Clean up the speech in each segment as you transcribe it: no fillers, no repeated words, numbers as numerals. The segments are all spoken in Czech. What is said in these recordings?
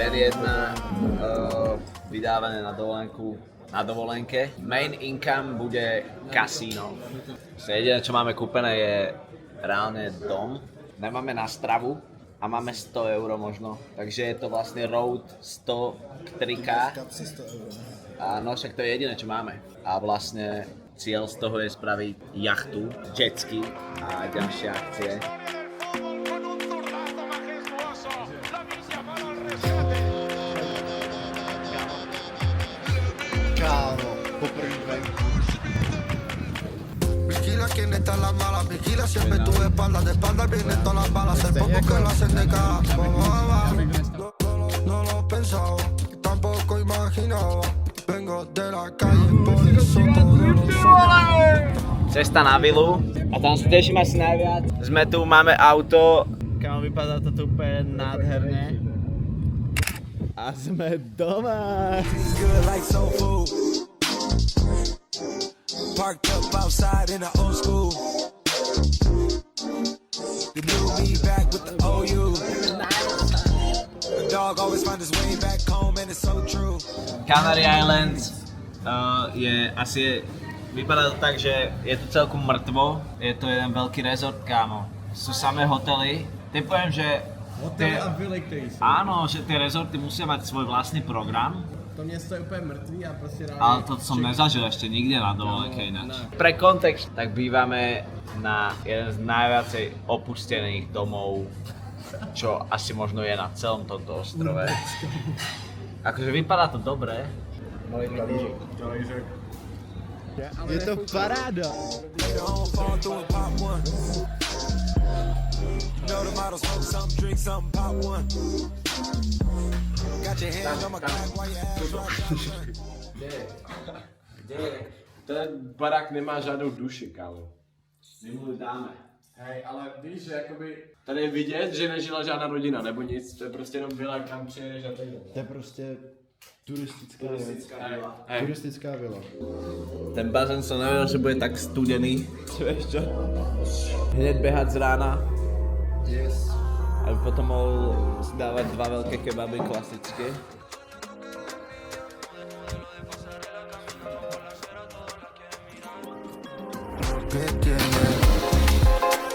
R1 vydávané na dovolenke. Main income bude kasíno. Jediné, čo máme kúpené, je reálne dom. Nemáme na stravu a máme 100 € možno. Takže je to vlastne road 100 k 3K. A no však to je jediné, čo máme. A vlastne cieľ z toho je spraviť jachtu, jetski a ďalšie akcie. Kámo, poprvý venku. Vigila quién está en la mala, vigila siempre tu espalda, de espalda vienen todas las balas, el poco que lo hacen de cara. No lo pensaba, tampoco imaginaba, vengo de la calle, por eso todo lo soy. Cesta na vilu a tam sa teším asi najviac. Sme tu, máme auto, kam vypadá to tu úplne nádherne. A sme doma. Good like soul food. Parked up outside in the old school. The new me back with the OU. The dog always find his way back home and it's so true. Canary Islands je asi, vypadá to tak, že je tu celkom mŕtvo. Je to jeden veľký rezort, kámo. Sú samé hotely. Ty poviem, že Hotely a vily, který jsou. áno, že tie rezorty musia mať svoj vlastný program. To město je úplně mrtvý a prostě rádi... Ale to som nezažil ešte nikde na dovolenke ináč. Pre kontext, tak bývame na jeden z najviacej opustených domov, čo asi možno je na celom tomto ostrove. Akože vypadá to dobre. Je to paráda. Know the model, smoke some, drink some, pop one. Got your hands on my cock while your ass rock. Ten barák nemá žádnou duši, kámo. My mu dáme. Hej, ale víš, že jakoby tady je vidět, že nežila žádná rodina nebo nic, to je prostě jenom vila, kam přijedeš a teď. To je prostě turistická vila. Turistická vila. Ten bazén som nevedel, že bude tak studený. Vieš čo? Hneď behať z rána. Yes. Aby potom mohol si dávať dva veľké kebaby klasické.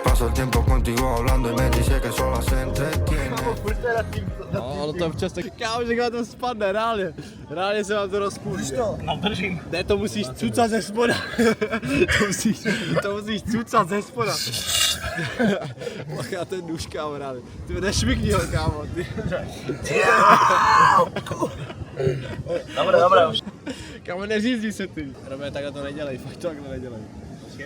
Paso el tiempo contigo hablando y me dice que solo se entretiene. No, ono to občas tak... Kámo, že to spadne, reálně. Reálně se vám to rozpůjde. No držím. Ne, to musíš cucat ze spoda. to musíš cucat ze spoda. Bacha, ten nůž, kámo, reálně. Ty nešmikni ho, kámo. Dobre, už. Kámo, neřízdí se ty. Robě, takhle to nedělej, fakt to takhle nedělej.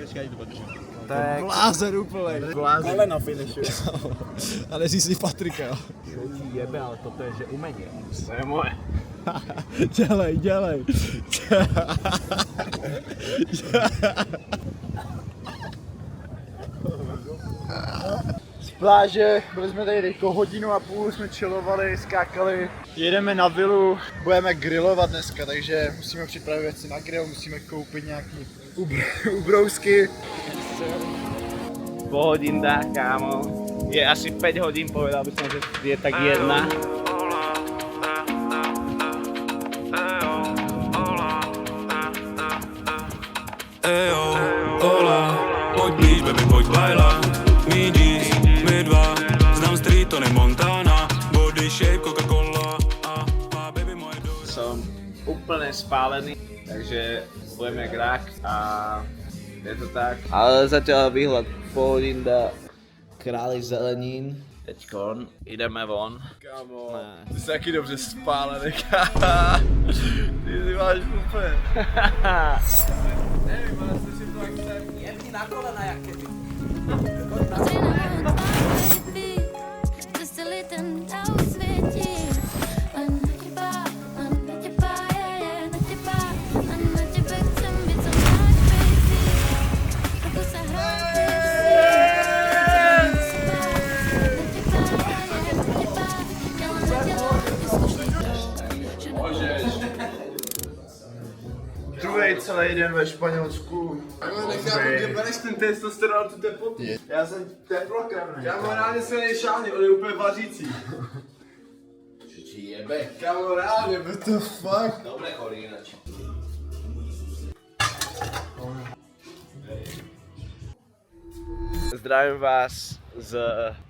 Počkej, to podržím. Tak. Blázen úplnej. Blázen. Ale na finishu. A neřízdí Patrika, jo. Jebe, ale toto je, že umenie. To je moje. Dělej. Z pláže, byli jsme tady teďko 1,5 hodiny, jsme chillovali, skákali. Jedeme na vilu, budeme grillovat dneska, takže musíme připravit věci na grill, musíme koupit nějaký ubrousky. Po hodín dá, kámo. Je asi 5 hodín, povedal by som, že je tak jedna. Ejo, hola, pojď blíž, baby, pojď bajla. My G's, my dva, znám street, to ne Montana. Body shape, Coca-Cola a baby moje do... Som úplne spálený, takže budem jak rak a je to tak. Ale zatiaľ výhľad pohodinda, králi zelenín. Teďkon ideme von. Kámo, Ne. ty jsi taky dobře spálený, ty si máš úplně. Nevím, ale jsi si to jak chce. Jemni na kolena, jak keby. Druhý celý den ve Španělsku. Nechápu, kde bereš ten testosteron a tu teplotu. Já jsem teplokrevný. Já mám rádi silný šáhny, on je úplně vařící. Jebe. Kámo, reálně, what the fuck? Dobre chorý ináč. Zdravím vás z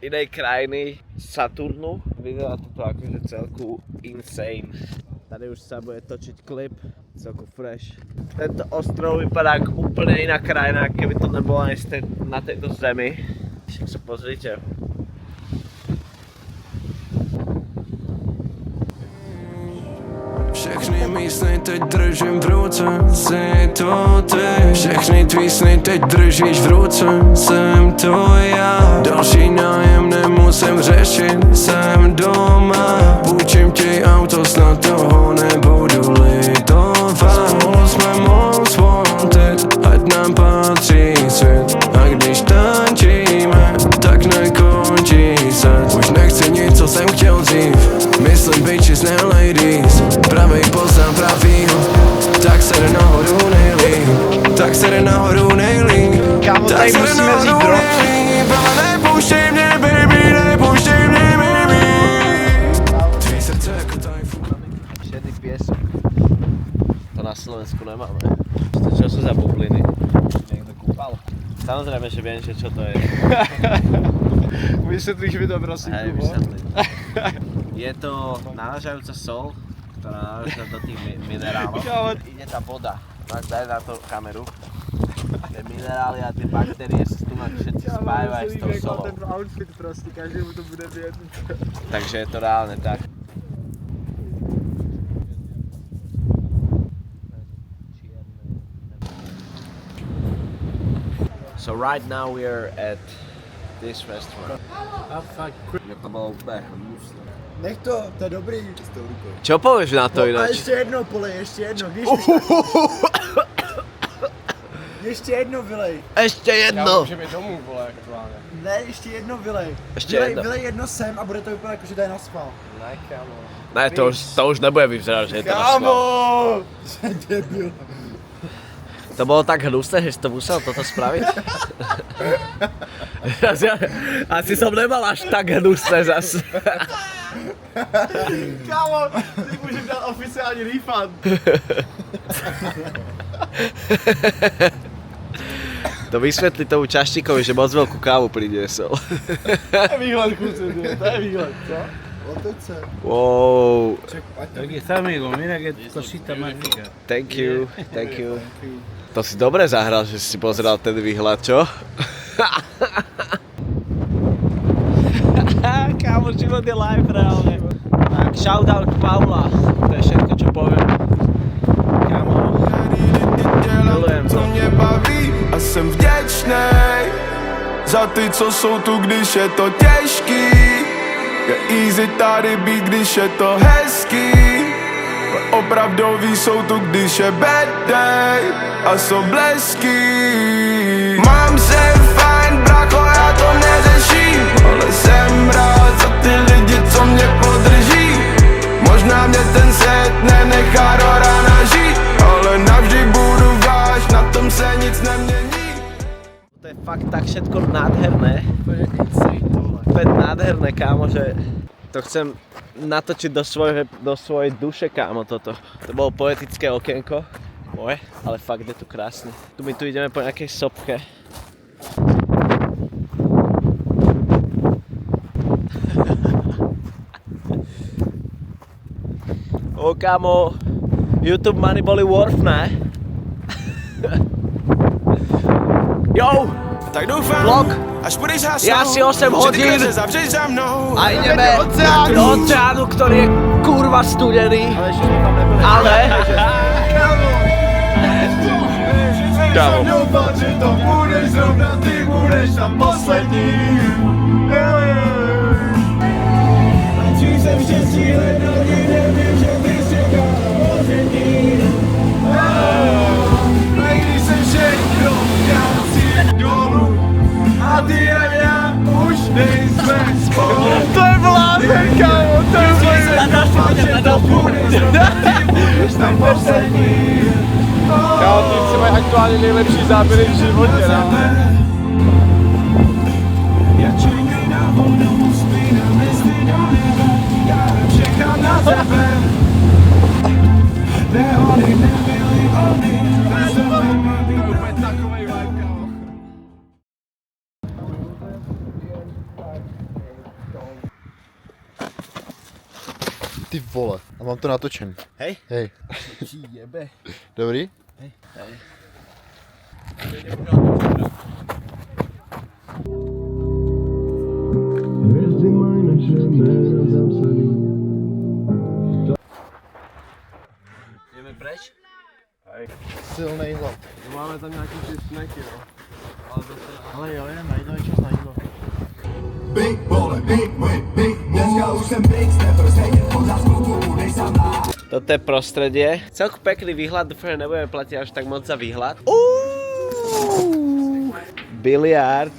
inej krajiny, Saturnu. Vyzerá to akože celku insane. Tady už sa bude točiť klip, celku fresh. Tento ostrov vypadá ako úplne iná krajina, keby to nebolo aj na tejto zemi. Však sa pozrite. Všechny mý sny teď držím v ruce, jsi to ty. Všechny tvý sny teď držíš v ruce, jsem to já. Další nájem nemusím řešit, jsem doma. Půjčím ti auto, snad toho nebudu litovat. Spolu jsme most wanted, ať nám patří svět. A když tančíme, tak nekončí se. Už nechci nic, co jsem chtěl dřív. Myslím bitches, ne ladies. Pravej poznám pravýho. Tak se jde nahoru nejlíp. Tak se jde nahoru nejlíp. Kámo, tady musíme říct drop. Nepouštěj mě, baby, nepouštěj mě, baby. Tvý srdce jako tajfun. Šedý piesok. To na Slovensku nemáme. To čo sú za bubliny? Niekto kúpal? Samozrejme, že viem, že čo to je. Vysvětlíš mi to prosím, Hej, Kubo? vysvetlím. Je to narážajúca sol, ktorá naráža do tých minerálov. Ide tá voda. Máš, daj na to kameru. Tie minerály a tie baktérie sa tu všetci spájajú aj s tou solou. ten outfit prostě, každému to bude vědět. Takže je to reálne tak. So right now we are at this restaurant. To bolo úplne hnusné. Nech to je dobrý. Čo povieš na to A ináč? ještě jedno, Pole, ještě jedno. Víš, ještě jedno vylej. Ešte jedno! Můžeme domů, vole, aktuálně. Ne, ještě jedno vylej. Ještě vylej, jedno. Vylej jedno sem a bude to vypadat jako, že to je naschvál. Ne, kámo. Ne, to už nebude vyzerať, že je to na schvál. Kámo! Jsem debil. To bolo tak hnusné, že si to musel toto spraviť? Asi som nemal až tak hnusné zas. Kámo, ty můžeš dát oficiální refund. To vysvetli tomu čaštíkovi, že moc veľkú kávu priniesol. To je výhled, kluci, to je výhled, co? Otoč se. Wow. Aquí está, amigo, mira qué cosita mágica. Thank you, thank you. To si dobre zahral, že si pozrel ten výhľad, čo? Kámo, život je live reálne. Tak, shoutout Paula, to je všetko, čo poviem. Kámo, milujem to. Co mě baví a jsem vděčnej za ty, co jsou tu, když je to těžký. Je easy tady být, když je to hezký. Opravdoví jsou tu, když je bad day a jsou blesky. Mám se fajn, brácho, já to neřeším, ale jsem rád za ty lidi, co mě podrží. Možná mě ten svět nenechá do rána žít, ale navždy budu váš, na tom se nic nemění. To je fakt tak všetko nádherné. Úplne nádherné, kámo, že to chcem natočiť do svojej duše, kámo, toto. To bolo poetické okienko moje, ale fakt je tu krásne. My tu ideme po nejakej sopke. O kámo, YouTube money boli worth, ne? Jo! Tak doufám, Vlog. až budeš hasnout, Ja si 8 hodín zavřeš za mnou. a ideme do oceánu, ktorý je kurva studený, ale... Kámo. Že to budeš zrovna, ty budeš tam poslední. Či jsem štěstí hledal, nevím, že bys čekal otřetí. A když jsem všechno chtěl si dolů, a ty a já už nejsme spolu. To je blázen, kámo, to je blázen. Že to budeš zrovna, ty budeš tam poslední. Kámo, ty mají aktuálně nejlepší záběry v životě, ne? Já čekám na vodu, spínám jestli do nebe. Já čekám na Ty vole, a mám to natočen. Hej. Hej. Jebe. Dobrý? Hej. Jdeme preč? Silnej hlad. Máme tam nějaký ty snacky, no. Ale jo, jdeme, jdeme čas na jídlo. Toto je prostredie. Celku pekný výhľad, dúfam, že nebudeme platiť až tak moc za výhľad. Biliard,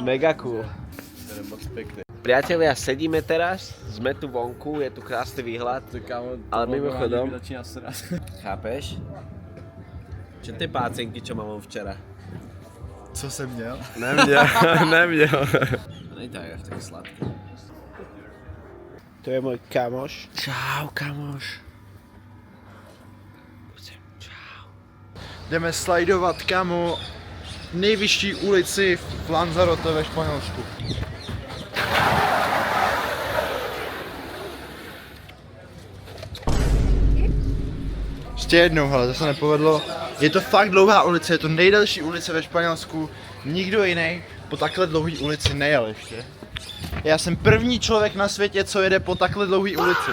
mega cool. To je moc pekný. Priatelia, sedíme teraz, sme tu vonku, je tu krásny výhľad. Ale mimochodom, Začíná srát. chápeš? Čo tie pácenky, čo mám včera? Co jsem měl? Neměl. Nej to je tak sladké. To je môj kamoš. Čau, kamoš. Čau. Jdeme slajdovat, kamo, nejvyšší ulici v Lanzarote ve Španělsku. Ještě jednou, hele, to se nepovedlo. Je to fakt dlouhá ulice, je to nejdelší ulice ve Španělsku. Nikdo jiný po takhle dlouhý ulici nejel ještě. Já jsem první člověk na světě, co jede po takhle dlouhý ulici.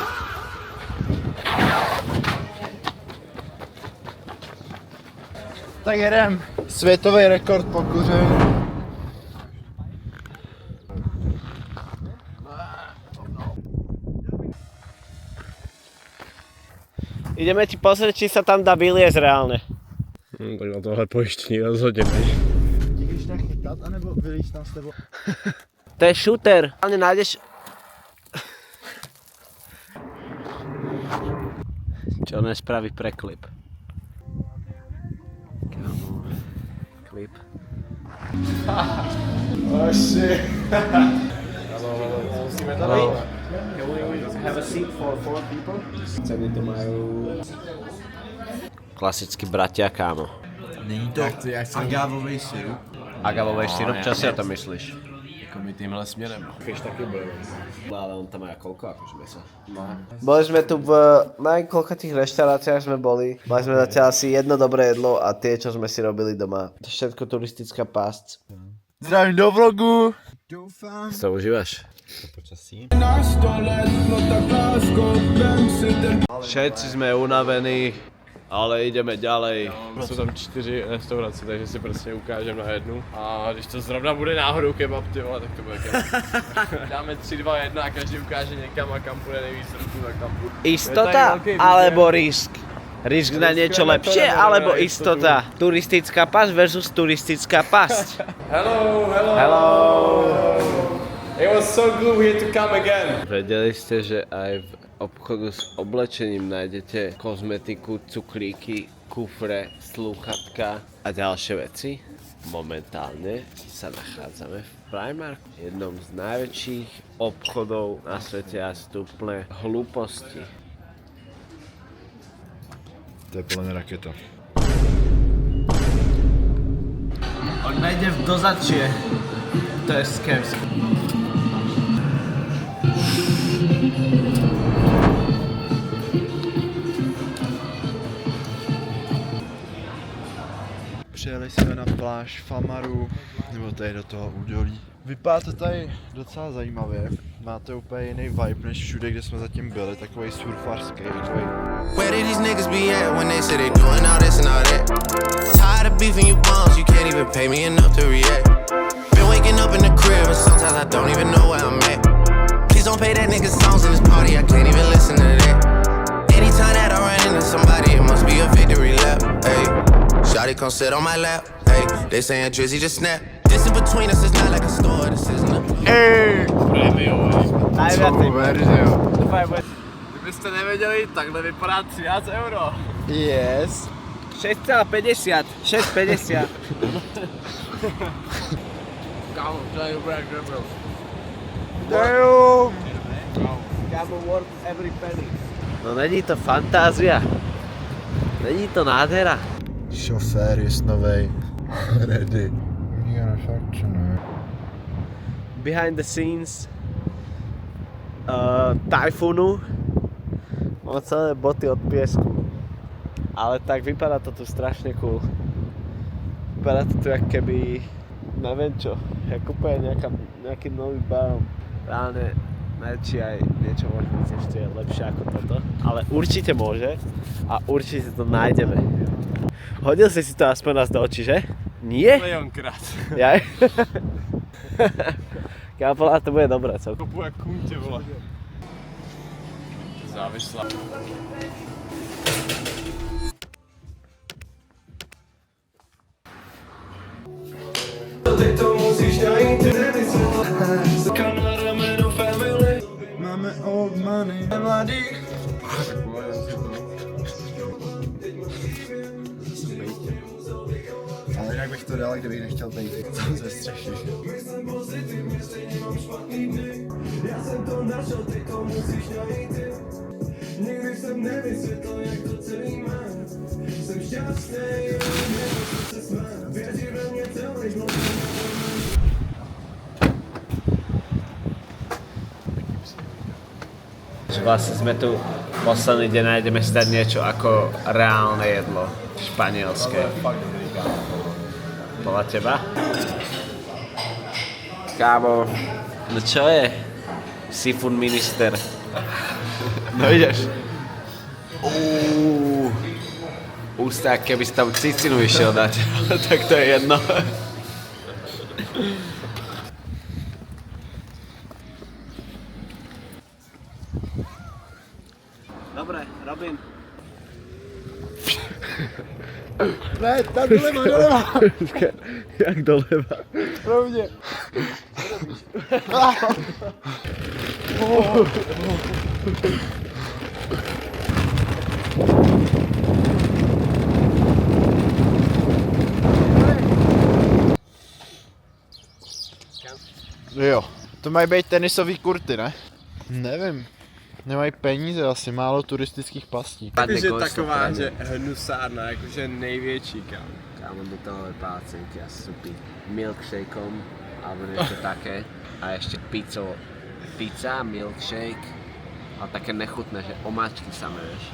Tak jedem. Světový rekord po kuření. Ideme ti pozrieť, či sa tam dá vyliezť reálne. Tak na tohle pojištění rozhodně ne. Ti když tak chytat, anebo vylíš tam s tebou? To je shooter. Reálne nájdeš... Čo nespraví preklip. Kámo. Klip. Asi. Musíme tam jít. Have a seat for 4 people. Ceny to majú... Klasicky bratia, kámo. Není to agávový syrup. Agavový syrup, čo si o tom myslíš? Jako my tímhle směrem. Fiš taky bude. Ale on tam má koľko, akože mesa? Boli sme tu v najkoľkatých reštauráciách sme boli. Mali sme zatiaľ asi jedno dobré jedlo a tie, čo sme si robili doma. To je všetko turistická pásť. Zdravím do vlogu. Doufám. Co užívaš? Všetci sme unavení, ale ideme ďalej. Jsou tam 4 restaurace, takže si prostě ukážeme na jednu. A když to zrovna bude náhodou kebab, ty vole, tak to bude kebab. Dáme 3, 2, 1 a každý ukáže někam a kam půjde nejvíc ruku, tak tam půjde. Istota alebo risk? Risk na niečo lepšie alebo istota? Turistická pasť versus turistická pasť. Hello, hello. Hello. It was so good here to come again. Vedeli ste, že aj v obchodu s oblečením nájdete kozmetiku, cuklíky, kufre, slúchatka a ďalšie veci? Momentálne sa nachádzame v Primarku, jednom z najväčších obchodov na svete a stúpne hlúposti. To je podle mě raketa. On nejde v dozadčie. To je skevsk. Přijeli jsme na pláž Famaru, nebo tady do toho údolí. Vypadá to tady docela zajímavě. Máte úplně jiný vibe než všude, kde jsme zatím byli, takový surfarský, takový. Where did these niggas be at when they say they doing all this and all that? Tired of beefing you bums, you can't even pay me enough to react. Been waking up in the crib and sometimes I don't even know where I'm at. Please don't pay that nigga songs in this party, I can't even listen to that. Anytime that I run into somebody, it must be a victory lap. Hey, shawty come sit on my lap. Hey, they saying Drizzy just snap. This in between us is not like a store, this isn't a Kdybyste nevěděli, takhle vypadá 13 euro. Yes. 6,50. 6,50. Kámo, to je dobré, bro. Damn. Kámo, worth every penny. No není to fantázia. Není to nádhera. Šofér je novej. Ready. Já fakt ne. Behind the scenes Typhoonu Mám celé boty od piesku. Ale tak vypadá to tu strašne cool. Vypadá to tu jak keby, neviem čo, jak úplne nejaký nový barom. Reálne, či aj niečo môže byť ešte lepšie ako toto. Ale určite môže a určite to nájdeme. Hodil si to aspoň raz do očí, že? Nie? Milionkrát. Jaj? Ja podľa to bude dobré celkom. Kopu jak kuntě, vole. Závislá. Máme old money. Mladý. Ale jinak bych to dal, kdybych nechtěl být. Co se střešíš? Vlastne sme tu posledný deň nájdeme si dať niečo ako reálne jedlo španielské. Podľa teba? Kámo, no čo je? Seafood minister. No ideš. Ústa, keby si tam cicinu išiel dať, tak to je jedno. Dobre, Robin. Ne, tam doleva. Jak doleva? Rovně. Jo, to mají být tenisový kurty, ne? Nevím. Nemají peníze, asi málo turistických pastí. Takže taková, že hnusárna, jakože největší, kámo. Kámo, do toho pácenky a supy milkshakeom alebo niečo také. A ešte pizza, milkshake a také nechutné, že omáčky samé, vieš.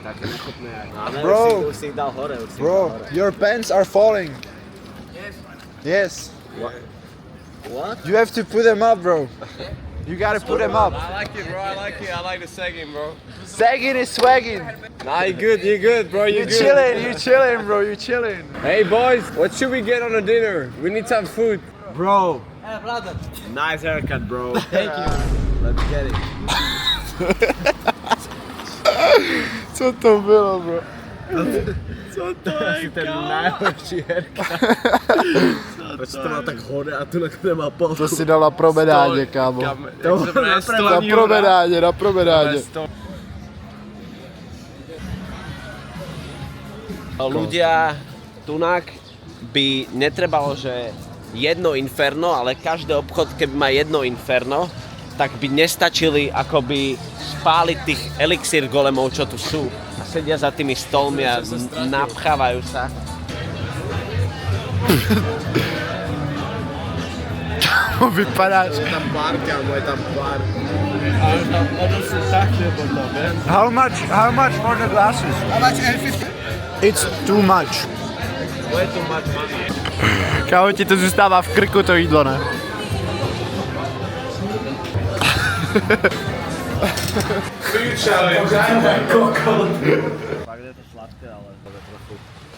Také nechutné. Ale Bro, už si ich dal hore, bro, your pants are falling. Yes. What? You have to put them up, bro. You gotta put them up. I like it, bro, I like it, I like the sagging, bro. Sagging is swagging. Nah, you good, bro, you You good. chilling, bro, you chilling. Hey, boys, what should we get on a dinner? We need some food. Bro. Nice haircut, bro. Thank you. Let's get it. Co to bylo, bro? Co to je, ten najhorší haircut. Proč to má tak hore a tu nemá pol? To si dal na promenádě, kámo. Na promenádě. Ľudia, tunak by netrebalo, že jedno inferno, ale každý obchod, keby má jedno inferno, tak by nestačili akoby spáliť tých elixír golemov, čo tu sú. A sedia za tými stolmi a napchávajú sa. Vypadá, že Tam bar, kámo, je tam bar. How much for the glasses? How much? It's too much. Way too much money. Kámo, ti to zůstává v krku to jídlo, ne?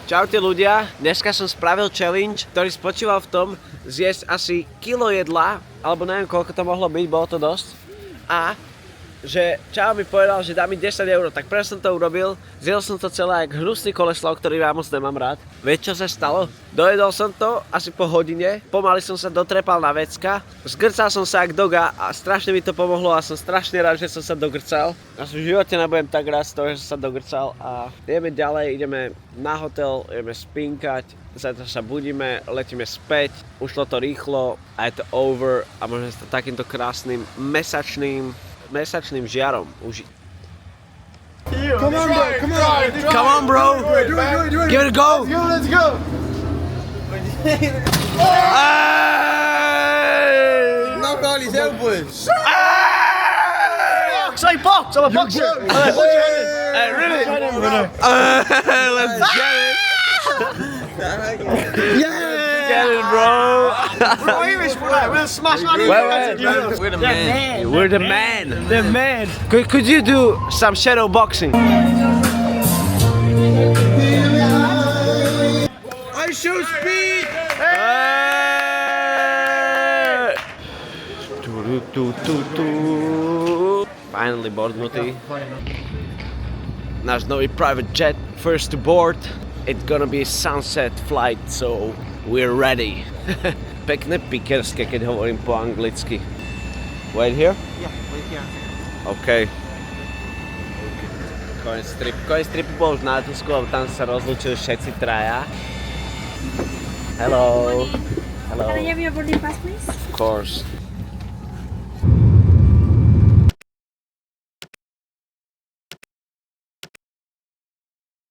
Čaute ľudia, dneska som spravil challenge, ktorý spočíval v tom zjesť asi kilo jedla, alebo neviem koľko to mohlo byť, bolo to dosť. A že Čau mi povedal, že dá mi 10 €, tak preto som to urobil, zjedol som to celé jak hnusný koleslav, ktorý ja moc nemám rád. Vieš čo sa stalo? Dojedol som to asi po hodine, pomaly som sa dotrepal na vecka, zgrcal som sa jak doga a strašne mi to pomohlo a som strašne rád, že som sa dogrcal. Ja som v živote nebudem tak rád z toho, že som sa dogrcal a ideme ďalej, ideme na hotel, ideme spinkať, zajtra sa budíme, letíme späť, ušlo to rýchlo a je to over a môžeme sa takýmto krásnym mesačným žiarom užiť. Come on, bro, come on. Come on, bro! Do it. Give it a go! Let's go. boxej, po! Co ma boxej? Hey, really? Let's get it! Get it, bro! We'll smash money. We're the man. We're the man. The man. Could you do some shadow boxing? I show speed. Finally boardnutý. Náš nový private jet, first to board. It's gonna be a sunset flight, so we're ready. Pekné pikerské, keď hovorím po anglicky. Wait here? Yeah, wait here. OK. Koniec tripu bol už na letisku, lebo tam sa rozlúčili všetci traja. Hello. Hello. Can I have your boarding pass, please? Of course.